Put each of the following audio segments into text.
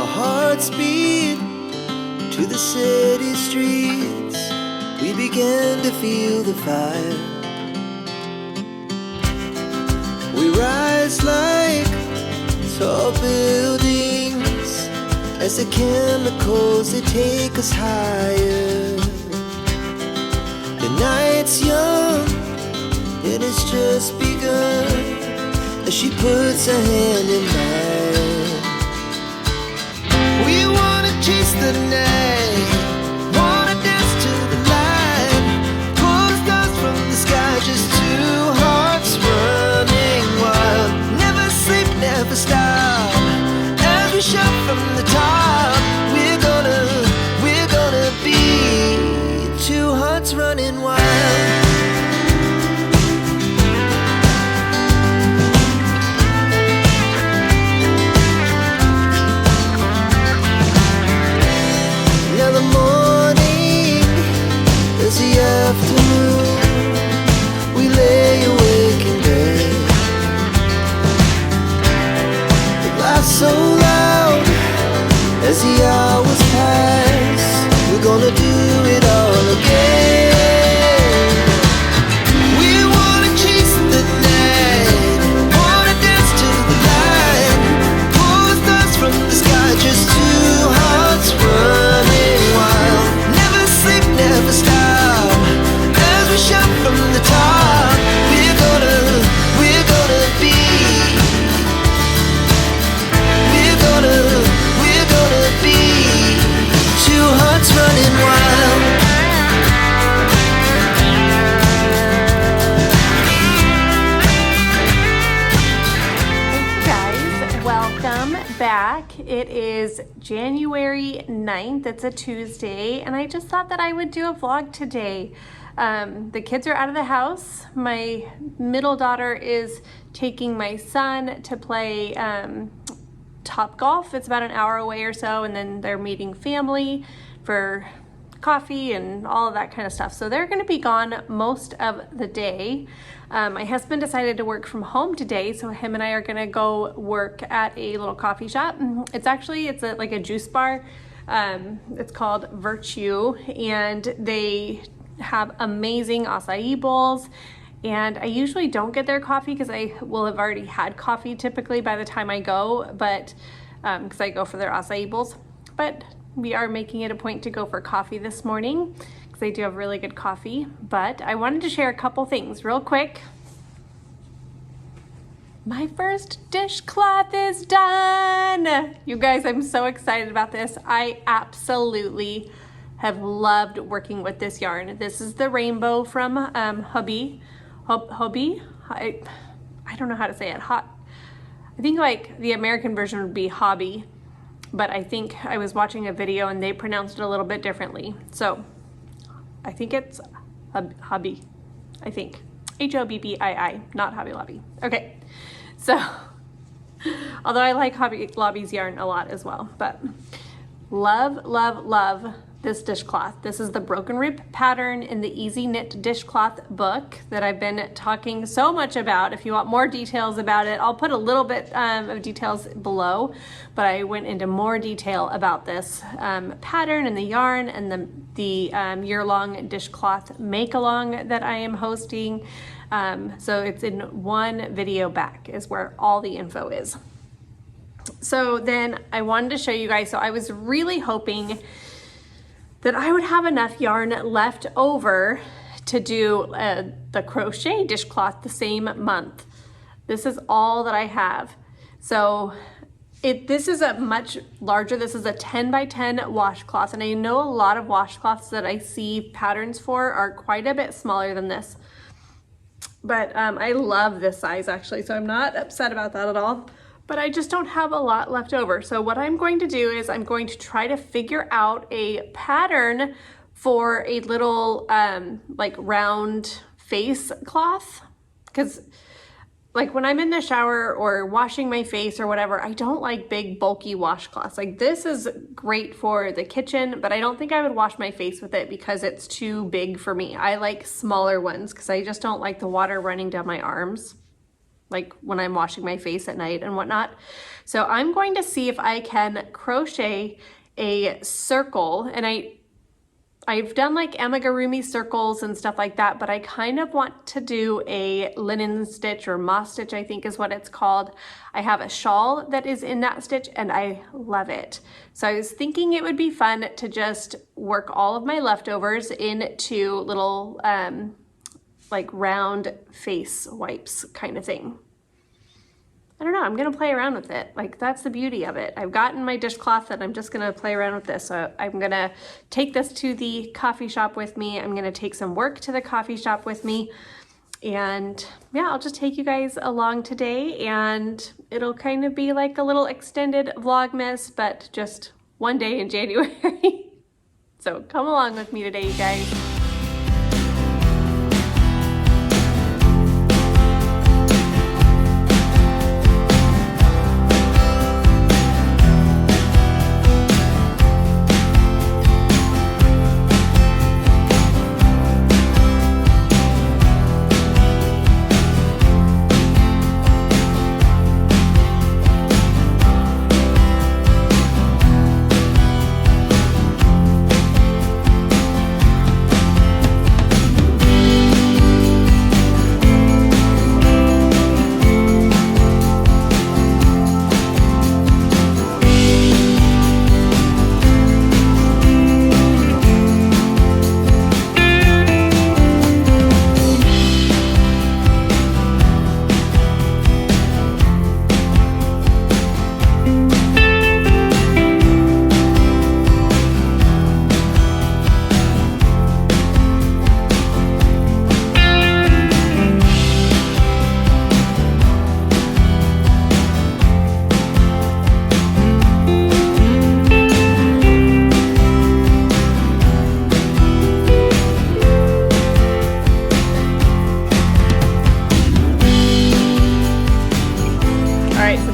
Our hearts beat to the city streets. We began to feel the fire. We rise like tall buildings as the chemicals, they take us higher. The night's young, it has just begun as she puts her hand in mine. We wanna chase the night, wanna dance to the light, pull the stars from the sky, just two hearts running wild. Never sleep, never stop, as we shout from the top. We're gonna be two hearts running wild. Afternoon, we lay awake in bed. The laughs so loud as the hours pass. We're gonna do it all again. We wanna chase the night, wanna dance to the light, pull the stars from the sky, just two hearts running wild. Never sleep, never stop, shout from the top. We're gonna be, we're gonna be two hearts running wild. Hey guys, welcome back. It is January 9th. It's a Tuesday, and I just thought that I would do a vlog today. The kids are out of the house. My middle daughter is taking my son to play Top Golf. It's about an hour away or so, and then they're meeting family for coffee and all of that kind of stuff. So they're going to be gone most of the day. My husband decided to work from home today, so him and I are going to go work at a little coffee shop. It's like a juice bar. It's called Virtue, and they have amazing acai bowls, and I usually don't get their coffee because I will have already had coffee typically by the time I go, but because I go for their acai bowls. But we are making it a point to go for coffee this morning because they do have really good coffee. But I wanted to share a couple things real quick. My first dishcloth is done. You guys, I'm so excited about this. I absolutely have loved working with this yarn. This is the rainbow from Hobbii. I don't know how to say it. I think like the American version would be Hobbii, but I think I was watching a video and they pronounced it a little bit differently. So I think it's Hobbii. I think Hobbii, not Hobby Lobby. Okay, so although I like Hobby Lobby's yarn a lot as well, but love, love, love this dishcloth. This is the Broken Rib pattern in the Easy Knit Dishcloth book that I've been talking so much about. If you want more details about it, I'll put a little bit of details below, but I went into more detail about this pattern and the yarn and the year-long dishcloth make-along that I am hosting. So it's in one video back is where all the info is. So then I wanted to show you guys, so I was really hoping that I would have enough yarn left over to do the crochet dishcloth the same month. This is all that I have. So this is a much larger, this is a 10 by 10 washcloth, and I know a lot of washcloths that I see patterns for are quite a bit smaller than this. But I love this size actually, so I'm not upset about that at all. But I just don't have a lot left over. So what I'm going to do is I'm going to try to figure out a pattern for a little like round face cloth, because like when I'm in the shower or washing my face or whatever, I don't like big bulky washcloths. Like this is great for the kitchen, but I don't think I would wash my face with it because it's too big for me. I like smaller ones because I just don't like the water running down my arms. like when I'm washing my face at night and whatnot. So I'm going to see if I can crochet a circle, and I've done like amigurumi circles and stuff like that, but I kind of want to do a linen stitch, or moss stitch I think is what it's called. I have a shawl that is in that stitch and I love it. So I was thinking it would be fun to just work all of my leftovers into little like round face wipes kind of thing. I don't know, I'm gonna play around with it. Like, that's the beauty of it. I've gotten my dishcloth and I'm just gonna play around with this. So I'm gonna take this to the coffee shop with me. I'm gonna take some work to the coffee shop with me. And yeah, I'll just take you guys along today, and it'll kind of be like a little extended Vlogmas, but just one day in January. So come along with me today, you guys.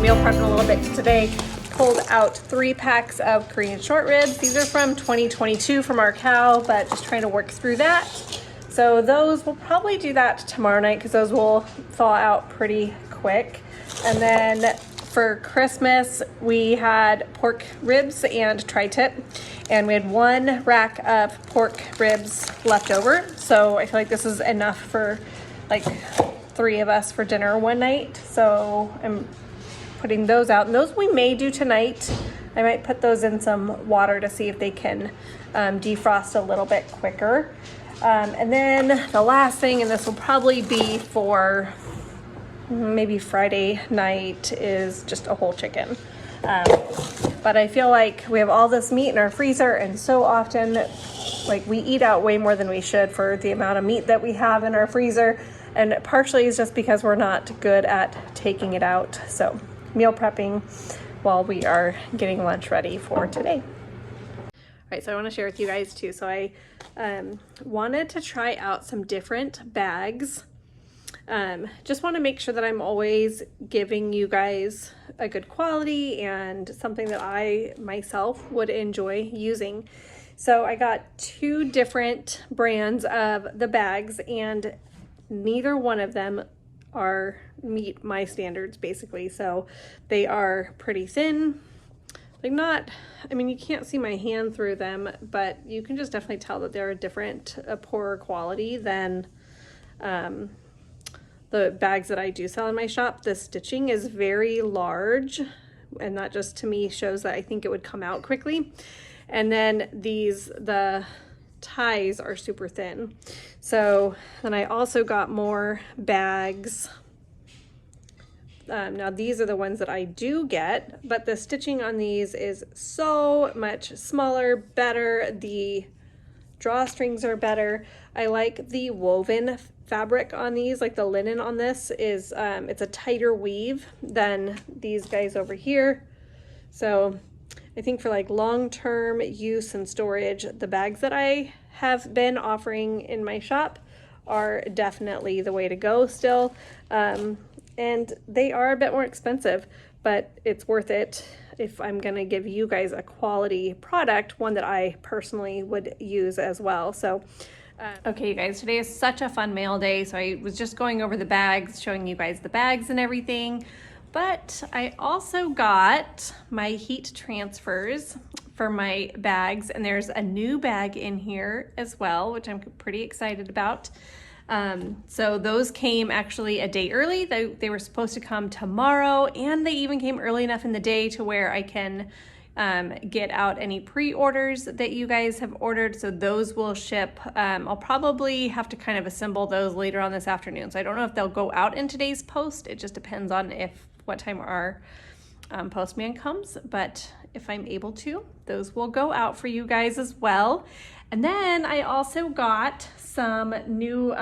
Prepping a little bit today. Pulled out 3 packs of Korean short ribs. These are from 2022 from our cow, but just trying to work through that. So those, we'll probably do that tomorrow night because those will thaw out pretty quick. And then for Christmas, we had pork ribs and tri-tip, and we had 1 rack of pork ribs left over. So I feel like this is enough for like 3 of us for dinner one night. So I'm putting those out, and those we may do tonight. I might put those in some water to see if they can defrost a little bit quicker. And then the last thing, and this will probably be for maybe Friday night, is just a whole chicken. But I feel like we have all this meat in our freezer, and so often like we eat out way more than we should for the amount of meat that we have in our freezer, and partially is just because we're not good at taking it out. So meal prepping while we are getting lunch ready for today. All right, so I want to share with you guys too. So I wanted to try out some different bags. Just want to make sure that I'm always giving you guys a good quality and something that I myself would enjoy using. So I got 2 different brands of the bags, and neither one of them meet my standards basically. So they are pretty thin, like not, I mean, you can't see my hand through them, but you can just definitely tell that they're a poorer quality than the bags that I do sell in my shop. The stitching is very large, and that just to me shows that I think it would come out quickly. And then the ties are super thin. So then I also got more bags. Now these are the ones that I do get, but the stitching on these is so much smaller, better. The drawstrings are better. I like the woven fabric on these, like the linen on this is, it's a tighter weave than these guys over here. So I think for like long-term use and storage, the bags that I have been offering in my shop are definitely the way to go still. And they are a bit more expensive, but it's worth it if I'm gonna give you guys a quality product, one that I personally would use as well. So Okay, you guys, today is such a fun mail day, so I was just going over the bags, showing you guys the bags and everything, but I also got my heat transfers for my bags, and there's a new bag in here as well, which I'm pretty excited about. So those came actually a day early. They were supposed to come tomorrow, and they even came early enough in the day to where I can get out any pre-orders that you guys have ordered. So those will ship. I'll probably have to kind of assemble those later on this afternoon. So I don't know if they'll go out in today's post. It just depends on what time our postman comes. But if I'm able to, those will go out for you guys as well. And then I also got some new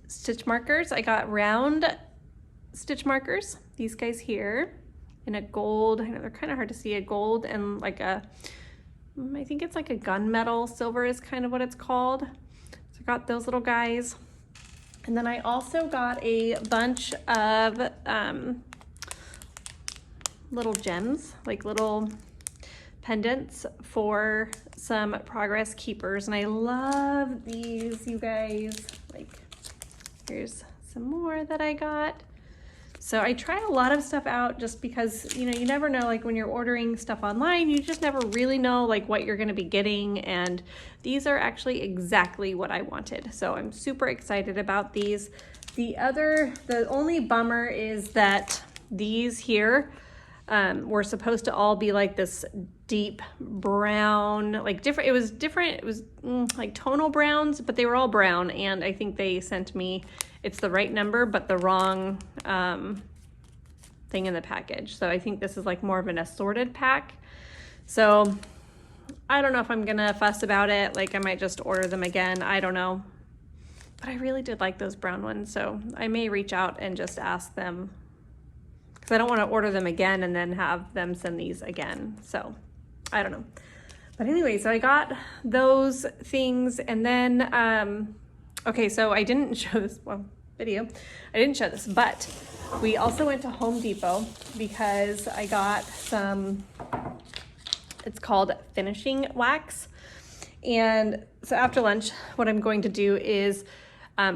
stitch markers. I got round stitch markers, these guys here, in a gold. I know they're kind of hard to see, a gold and like I think it's like a gunmetal silver is kind of what it's called. So I got those little guys. And then I also got a bunch of little gems, like little pendants for some progress keepers. And I love these, you guys. Like, here's some more that I got. So I try a lot of stuff out just because, you know, you never know, like when you're ordering stuff online, you just never really know like what you're going to be getting. And these are actually exactly what I wanted. So I'm super excited about these. The only bummer is that these here were supposed to all be like this deep brown, like different. It was different. It was like tonal browns, but they were all brown. And I think they sent me, it's the right number, but the wrong thing in the package. So I think this is like more of an assorted pack. So I don't know if I'm gonna fuss about it. Like I might just order them again. I don't know. But I really did like those brown ones. So I may reach out and just ask them, because I don't want to order them again and then have them send these again. So I don't know. But anyway, so I got those things. And then, okay, so I didn't show this video. I didn't show this, but we also went to Home Depot because I got some, it's called finishing wax. And so after lunch, what I'm going to do is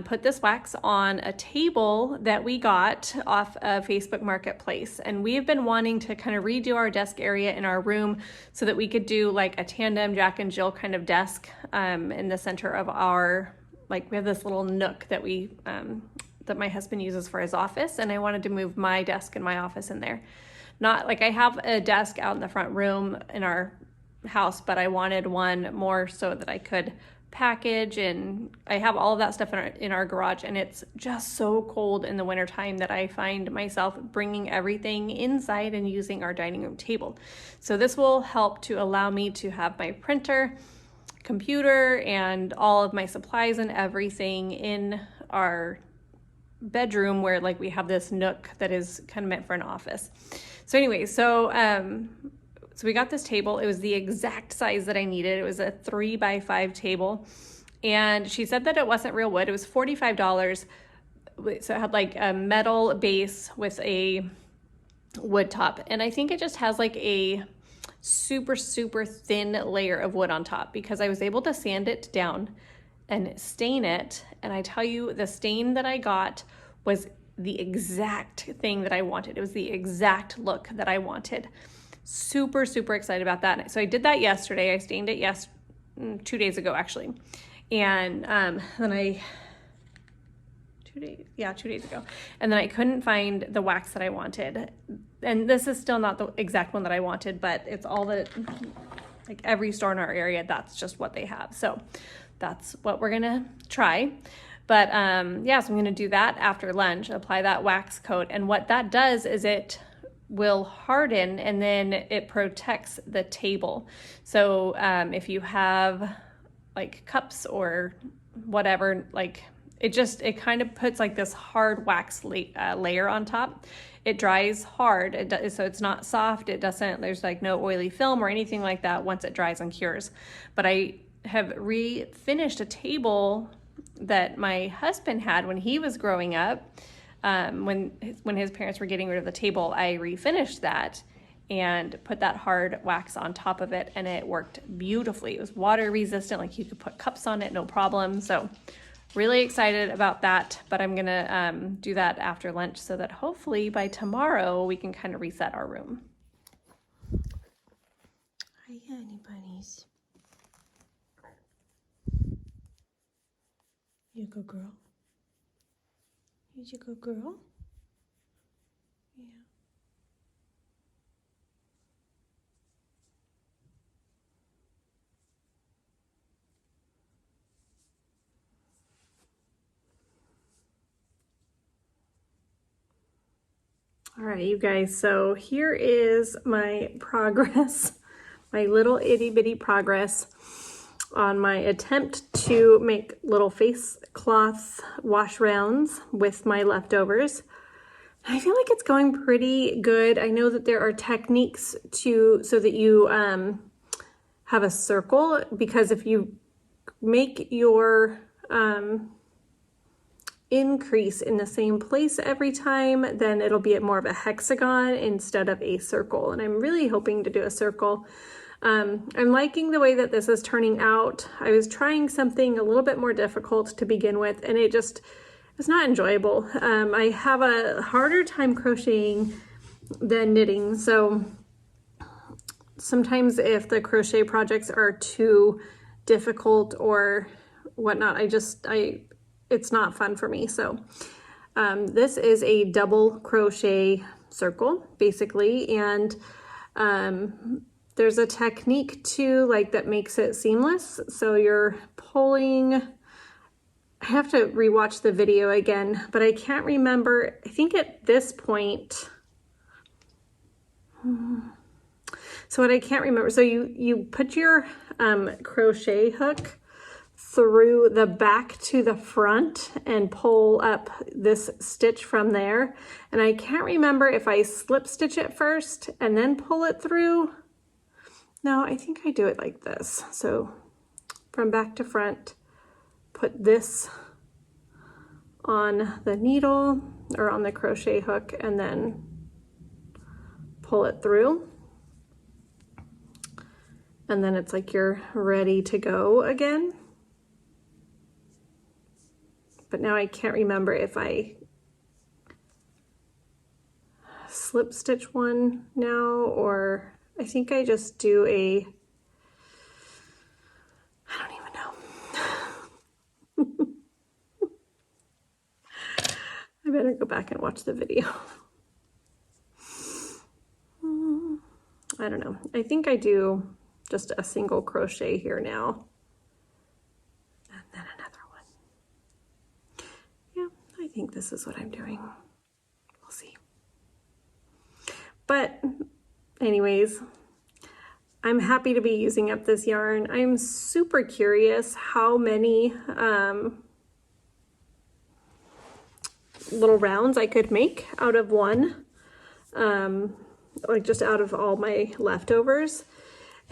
put this wax on a table that we got off of Facebook Marketplace. And we have been wanting to kind of redo our desk area in our room so that we could do like a tandem Jack and Jill kind of desk in the center of our, like we have this little nook that that my husband uses for his office. And I wanted to move my desk and my office in there. Not like I have a desk out in the front room in our house, but I wanted one more so that I could package, and I have all of that stuff in our garage, and it's just so cold in the wintertime that I find myself bringing everything inside and using our dining room table. So this will help to allow me to have my printer, computer, and all of my supplies and everything in our bedroom where like we have this nook that is kind of meant for an office. So anyway, so we got this table. It was the exact size that I needed. It was a 3x5 table. And she said that it wasn't real wood. It was $45. So it had like a metal base with a wood top. And I think it just has like a super, super thin layer of wood on top because I was able to sand it down and stain it. And I tell you, the stain that I got was the exact thing that I wanted. It was the exact look that I wanted. Super, super excited about that. So I did that yesterday. I stained it 2 days ago actually. And then 2 days ago. And then I couldn't find the wax that I wanted. And this is still not the exact one that I wanted, but it's all the, like every store in our area, that's just what they have. So that's what we're gonna try. But yeah, so I'm gonna do that after lunch, apply that wax coat. And what that does is it will harden and then it protects the table. So if you have like cups or whatever, like it kind of puts like this hard wax layer on top. It dries hard, so it's not soft. It doesn't, there's like no oily film or anything like that once it dries and cures. But I have refinished a table that my husband had when he was growing up. When his parents were getting rid of the table, I refinished that. and put that hard wax on top of it, and it worked beautifully. It was water resistant, like you could put cups on it, no problem. So really excited about that, but I'm gonna do that after lunch so that hopefully by tomorrow we can kind of reset our room. Hi, honey bunnies. You a good girl? You a good girl? Yeah. All right, you guys, so here is my progress, my little itty bitty progress on my attempt to make little face cloth wash rounds with my leftovers. I feel like it's going pretty good. I know that there are techniques so that you have a circle, because if you make your increase in the same place every time, then it'll be more of a hexagon instead of a circle. And I'm really hoping to do a circle. I'm liking the way that this is turning out. I was trying something a little bit more difficult to begin with, and it was not enjoyable. I have a harder time crocheting than knitting. So sometimes if the crochet projects are too difficult or whatnot, it's not fun for me. So this is a double crochet circle basically, and there's a technique too, like that makes it seamless. So you're pulling, I have to rewatch the video again, but I can't remember. I think at this point, so what I can't remember, so you put your crochet hook through the back to the front and pull up this stitch from there. And I can't remember if I slip stitch it first and then pull it through. No, I think I do it like this. So from back to front, put this on the needle or on the crochet hook and then pull it through. And then it's like you're ready to go again. But now I can't remember if I slip stitch one now, or I think I just do I don't even know. I better go back and watch the video. I don't know. I think I do just a single crochet here now. And then another one. Yeah, I think this is what I'm doing. We'll see. But anyways, I'm happy to be using up this yarn. I'm super curious how many little rounds I could make out of one, like just out of all my leftovers.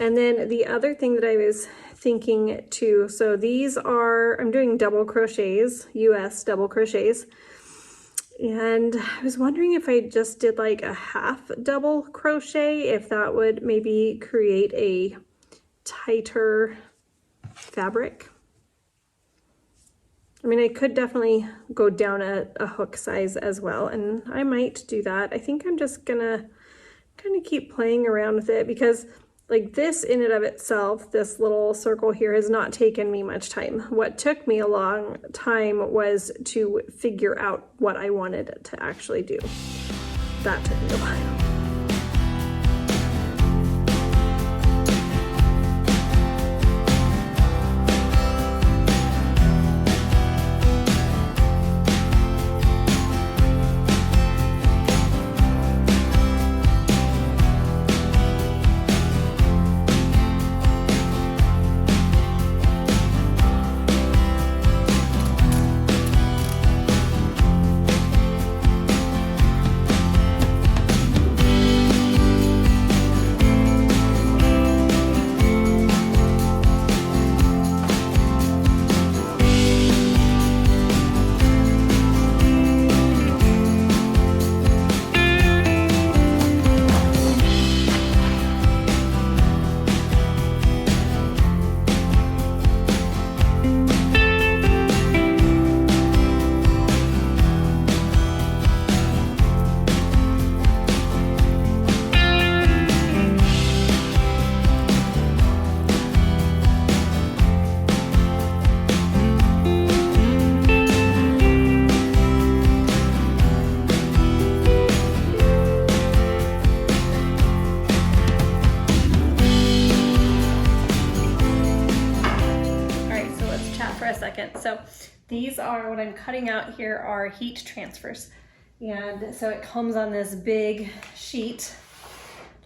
And then the other thing that I was thinking too, so these are, I'm doing double crochets, US double crochets. And I was wondering if I just did like a half double crochet, if that would maybe create a tighter fabric. I mean, I could definitely go down a hook size as well, and I might do that. I think I'm just gonna kind of keep playing around with it, because like this in and of itself, this little circle here has not taken me much time. What took me a long time was to figure out what I wanted to actually do. That took me a while. second. So these are, what I'm cutting out here are heat transfers. And so it comes on this big sheet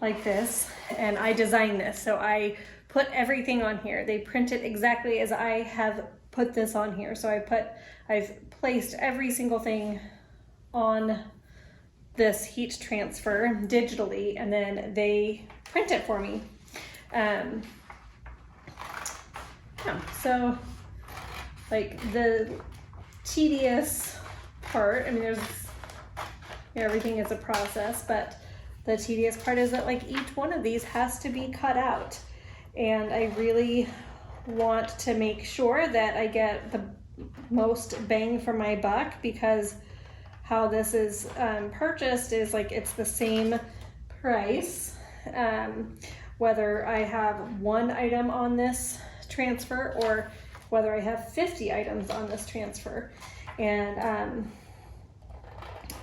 like this, and I designed this. So I put everything on here. They print it exactly as I have put this on here. So I've placed every single thing on this heat transfer digitally, and then they print it for me. Yeah, so like the tedious part, I mean, everything is a process, but the tedious part is that like each one of these has to be cut out. And I really want to make sure that I get the most bang for my buck, because how this is purchased is like it's the same price whether I have one item on this transfer or whether I have 50 items on this transfer. And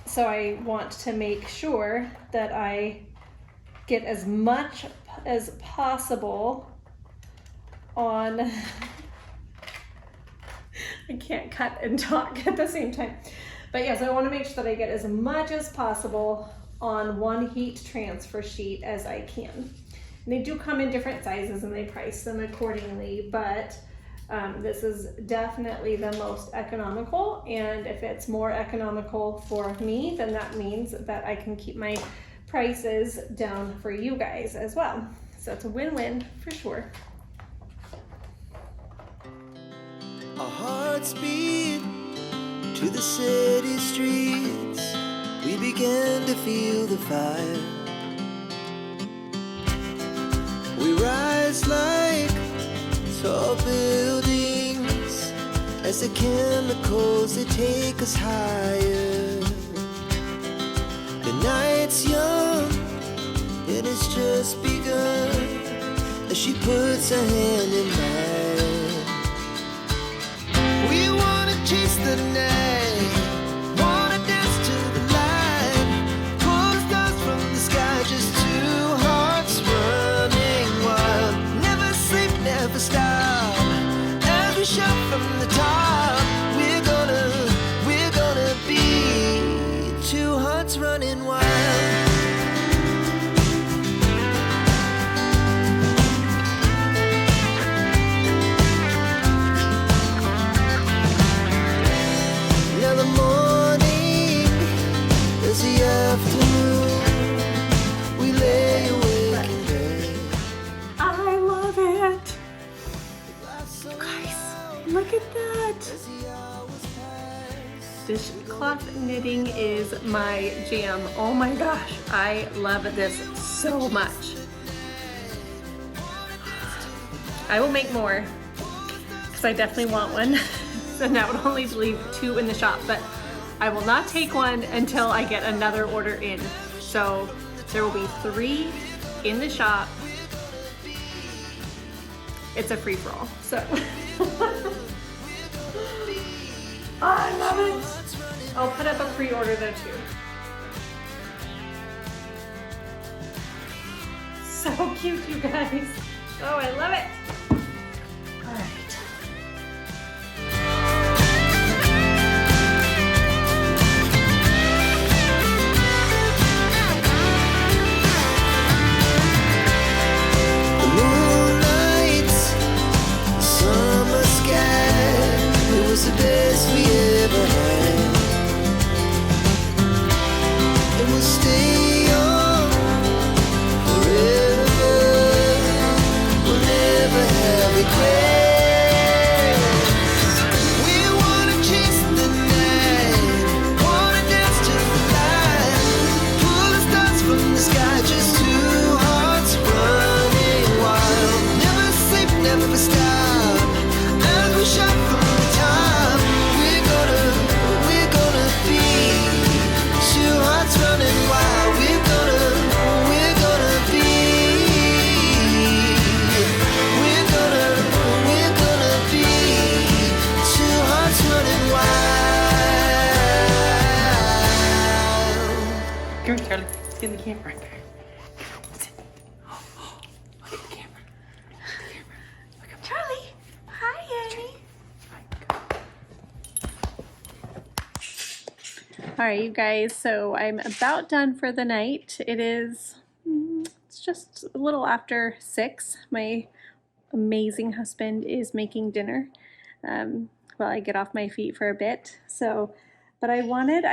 so I want to make sure that I get as much as possible on I can't cut and talk at the same time. But yes, I want to make sure that I get as much as possible on one heat transfer sheet as I can. And they do come in different sizes and they price them accordingly, but this is definitely the most economical. And if it's more economical for me, then that means that I can keep my prices down for you guys as well. So it's a win-win for sure. Our hearts beat to the city streets. We began to feel the fire. We rise like tall buildings as the chemicals, they take us higher. The night's young and it's just begun as she puts her hand in mine. We wanna chase the night, wanna dance to the light, pull the stars from the sky, just two hearts running wild. Never sleep, never stop, as we shout from the top. We're gonna be two hearts running wild. Look at that! Dishcloth knitting is my jam. Oh my gosh, I love this so much. I will make more because I definitely want one. And that would only leave 2 in the shop, but I will not take one until I get another order in. So there will be 3 in the shop. It's a free-for-all, so. I love it. I'll put up a pre-order though too. So cute, you guys. Oh, I love it. All right. The best we ever had, and we'll stay young forever. We'll never have regrets. We wanna chase the night, wanna dance to the light, pull the stars from the sky, just 2 hearts running wild. Never sleep, never stop, as we shout from the top. Running wild, we're gonna be two hearts running wild. Come here, Charlie. Get in the camera. Look at the camera. Charlie. Hi, Annie. All right, you guys, so I'm about done for the night. It's just a little after 6. My amazing husband is making dinner while I get off my feet for a bit. So, but I wanted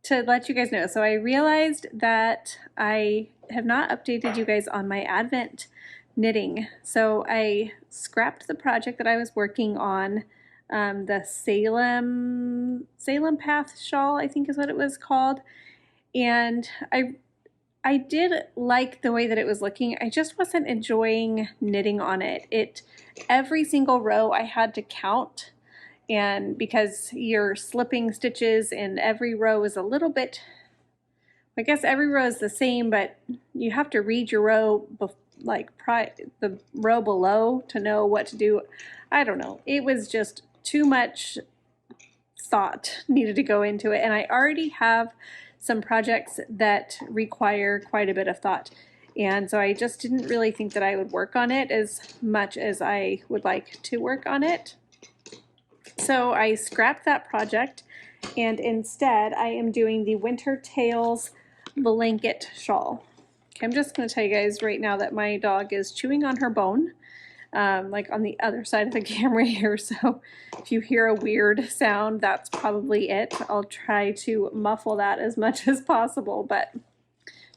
to let you guys know. So I realized that I have not updated you guys on my Advent knitting. So I scrapped the project that I was working on, the Salem Path shawl, I think is what it was called. And I did like the way that it was looking. I just wasn't enjoying knitting on it. Every single row I had to count, and because you're slipping stitches and every row is a little bit, I guess every row is the same, but you have to read your row the row below to know what to do. I don't know. It was just too much thought needed to go into it, and I already have some projects that require quite a bit of thought, and so I just didn't really think that I would work on it as much as I would like to work on it. So I scrapped that project, and instead I am doing the Winter Tales blanket shawl. Okay, I'm just going to tell you guys right now that my dog is chewing on her bone, like on the other side of the camera here, so if you hear a weird sound, that's probably it. I'll try to muffle that as much as possible, but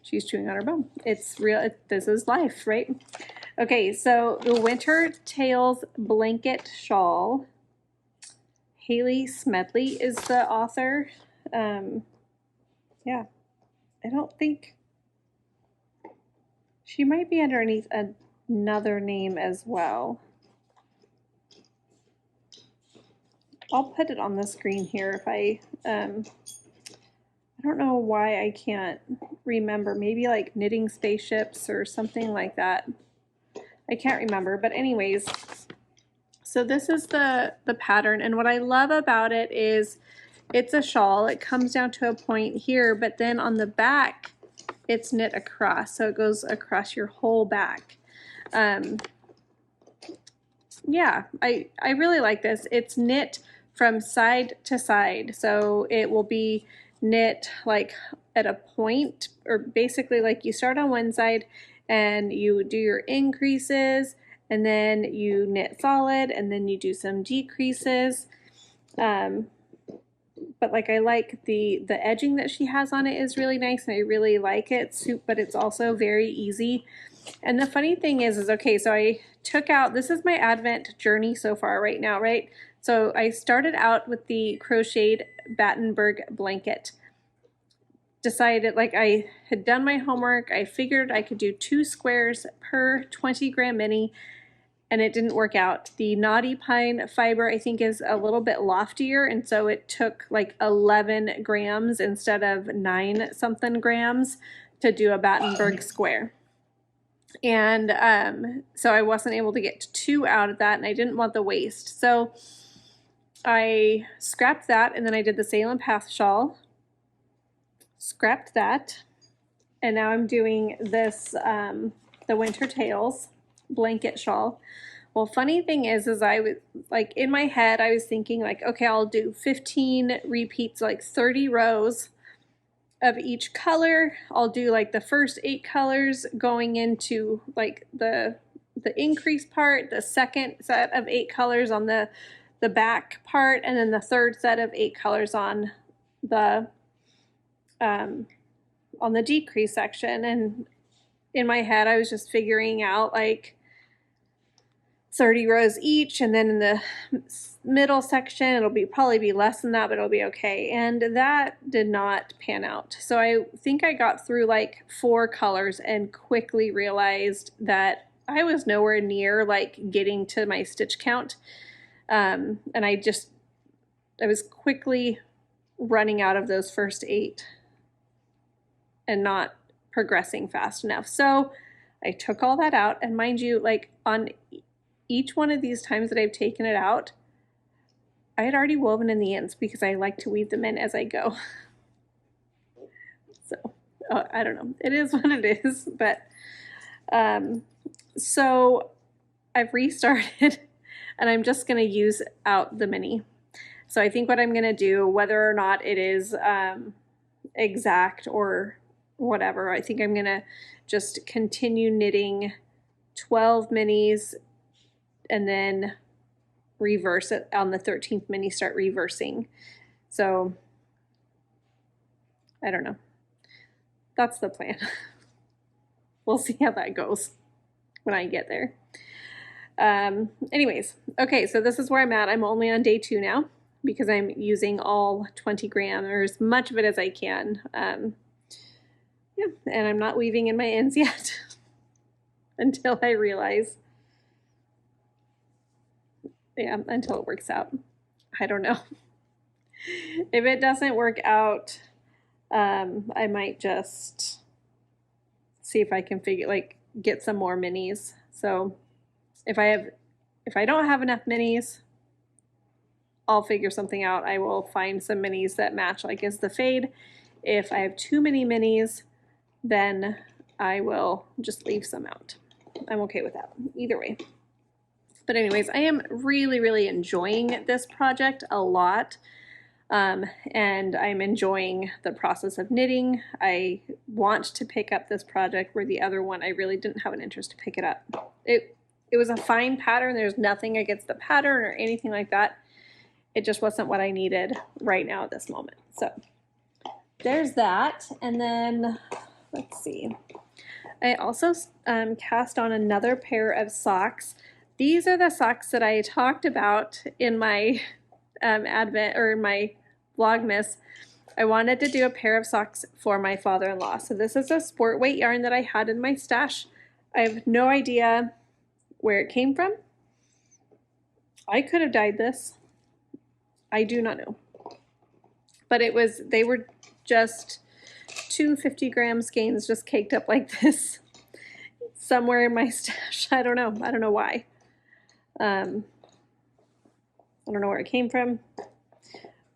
she's chewing on her bone. It's real. This is life, right? Okay, so the Winter Tales blanket shawl. Haley Smedley is the author. Yeah, I don't think she might be underneath another name as well. I'll put it on the screen here if I don't know why I can't remember. Maybe like Knitting Spaceships or something like that. I can't remember, but anyways, so this is the pattern, and what I love about it is it's a shawl. It comes down to a point here, but then on the back it's knit across, so it goes across your whole back. Yeah, I really like this. It's knit from side to side, so it will be knit like at a point, or basically like you start on one side and you do your increases, and then you knit solid, and then you do some decreases. But like I like the edging that she has on it is really nice, and I really like it, but it's also very easy. And the funny thing is okay, so I took out, this is my Advent journey so far right now, right? So I started out with the crocheted Battenberg blanket. Decided, like, I had done my homework, I figured I could do 2 squares per 20 gram mini, and it didn't work out. The Knotty Pine fiber, I think, is a little bit loftier, and so it took like 11 grams instead of 9 something grams to do a Battenberg square. And so I wasn't able to get 2 out of that, and I didn't want the waste. So I scrapped that, and then I did the Salem Path shawl, scrapped that, and now I'm doing this, the Winter Tales blanket shawl. Well, funny thing is I was like, in my head I was thinking like, okay, I'll do 15 repeats, like 30 rows of each color. I'll do like the first 8 colors going into like the increase part, the second set of 8 colors on the back part, and then the third set of 8 colors on the decrease section. And in my head I was just figuring out like 30 rows each, and then in the middle section it'll probably be less than that, but it'll be okay. And that did not pan out. So I think I got through like 4 colors and quickly realized that I was nowhere near like getting to my stitch count, and I was quickly running out of those first 8 and not progressing fast enough. So I took all that out, and mind you, like on each one of these times that I've taken it out, I had already woven in the ends because I like to weave them in as I go. So I don't know, it is what it is. But so I've restarted and I'm just going to use out the mini. So I think what I'm going to do, whether or not it is exact or whatever, I think I'm going to just continue knitting 12 minis and then reverse it on the 13th mini, start reversing. So I don't know. That's the plan. We'll see how that goes when I get there. Anyways, okay, so this is where I'm at. I'm only on day 2 now because I'm using all 20 grams or as much of it as I can. Yeah, and I'm not weaving in my ends yet until I realize, yeah, until it works out. I don't know. If it doesn't work out, I might just see if I can get some more minis. So if I don't have enough minis, I'll figure something out. I will find some minis that match like as the fade. If I have too many minis, then I will just leave some out. I'm okay with that either way. But anyways, I am really, really enjoying this project a lot. And I'm enjoying the process of knitting. I want to pick up this project where the other one I really didn't have an interest to pick it up. It was a fine pattern. There's nothing against the pattern or anything like that. It just wasn't what I needed right now at this moment. So there's that. And then let's see. I also cast on another pair of socks. These are the socks that I talked about in my Advent or in my Vlogmas. I wanted to do a pair of socks for my father-in-law. So this is a sport weight yarn that I had in my stash. I have no idea where it came from. I could have dyed this. I do not know. But they were just 2 50-gram skeins just caked up like this somewhere in my stash. I don't know. I don't know why. I don't know where it came from,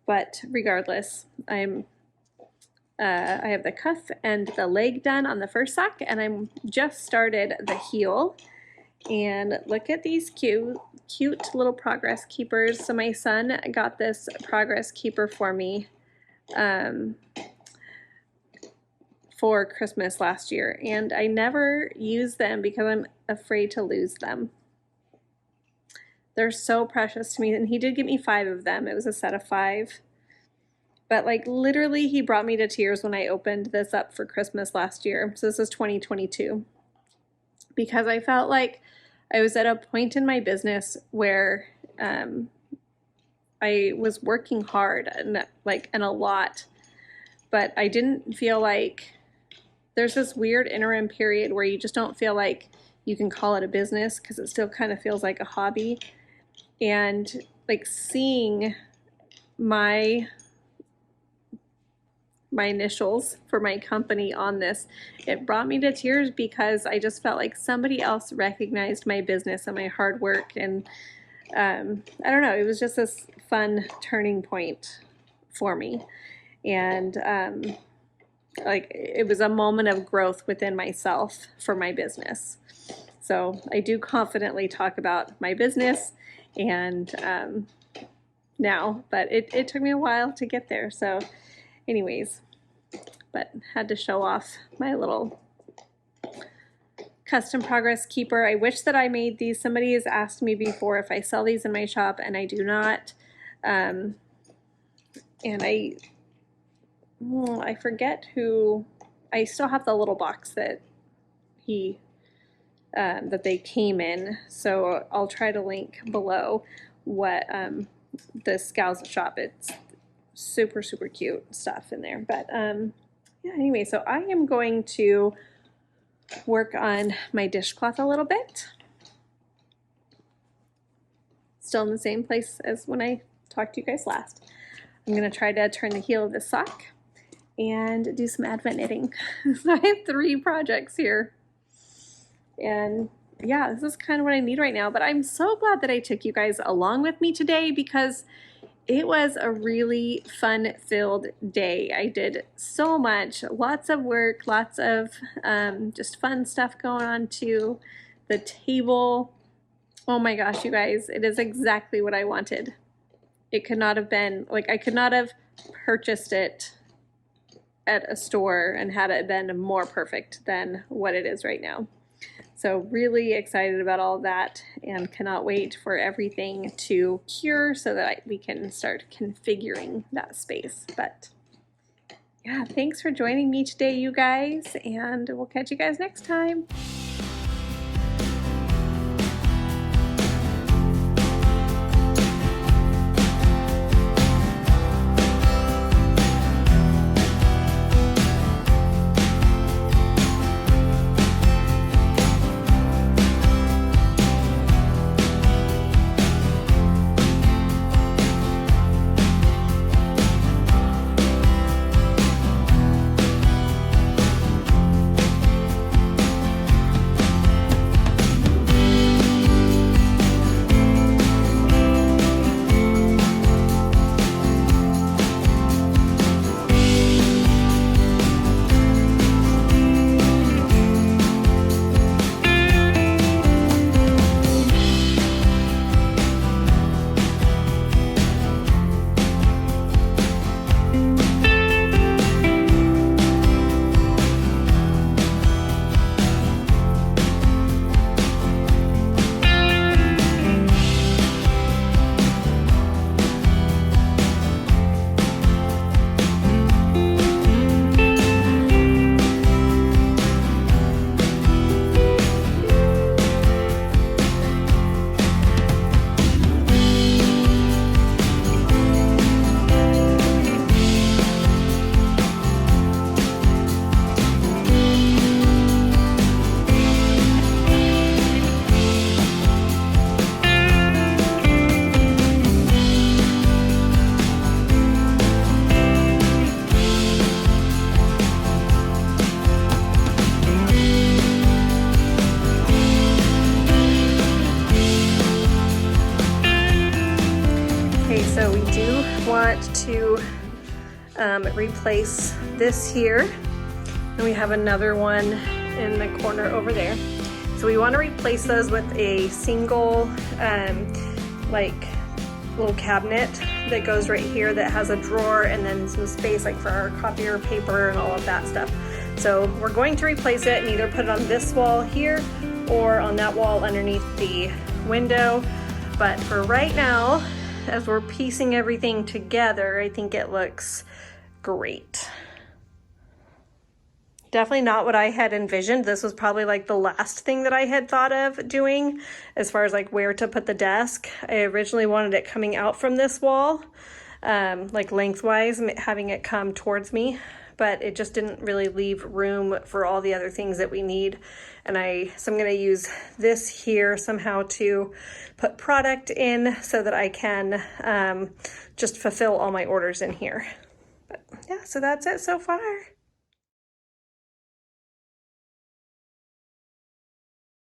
but regardless, I have the cuff and the leg done on the first sock, and I'm just started the heel. And look at these cute little progress keepers. So my son got this progress keeper for me for Christmas last year, and I never use them because I'm afraid to lose them. They're so precious to me, and he did give me 5 of them. It was a set of 5. But like literally he brought me to tears when I opened this up for Christmas last year. So this is 2022. Because I felt like I was at a point in my business where I was working hard and a lot, but I didn't feel like there's this weird interim period where you just don't feel like you can call it a business because it still kind of feels like a hobby. And like seeing my initials for my company on this, it brought me to tears because I just felt like somebody else recognized my business and my hard work. And I don't know, it was just this fun turning point for me. And like it was a moment of growth within myself for my business. So I do confidently talk about my business and now, but it took me a while to get there. So anyways, but had to show off my little custom progress keeper. I wish that I made these. Somebody has asked me before if I sell these in my shop, and I do not. And I forget who. I still have the little box that that they came in, so I'll try to link below what the Scow's shop. It's super cute stuff in there. But yeah, anyway, so I am going to work on my dishcloth a little bit. Still in the same place as when I talked to you guys last. I'm going to try to turn the heel of this sock and do some Advent knitting. So I have 3 projects here. And yeah, this is kind of what I need right now. But I'm so glad that I took you guys along with me today because it was a really fun-filled day. I did so much, lots of work, lots of just fun stuff going on too. The table, oh my gosh, you guys, it is exactly what I wanted. it could not have been, like, I could not have purchased it at a store and had it been more perfect than what it is right now. So really excited about all of that and cannot wait for everything to cure so that we can start configuring that space. But yeah, thanks for joining me today, you guys, and we'll catch you guys next time. So we do want to replace this here, and we have another one in the corner over there. So we want to replace those with a single like little cabinet that goes right here that has a drawer and then some space like for our copier paper and all of that stuff. So we're going to replace it and either put it on this wall here or on that wall underneath the window. But for right now, as we're piecing everything together, I think it looks great. Definitely not what I had envisioned. This was probably like the last thing that I had thought of doing as far as like where to put the desk. I originally wanted it coming out from this wall, like lengthwise, having it come towards me, but it just didn't really leave room for all the other things that we need. And so I'm gonna use this here somehow to put product in so that I can just fulfill all my orders in here. But yeah, so that's it so far.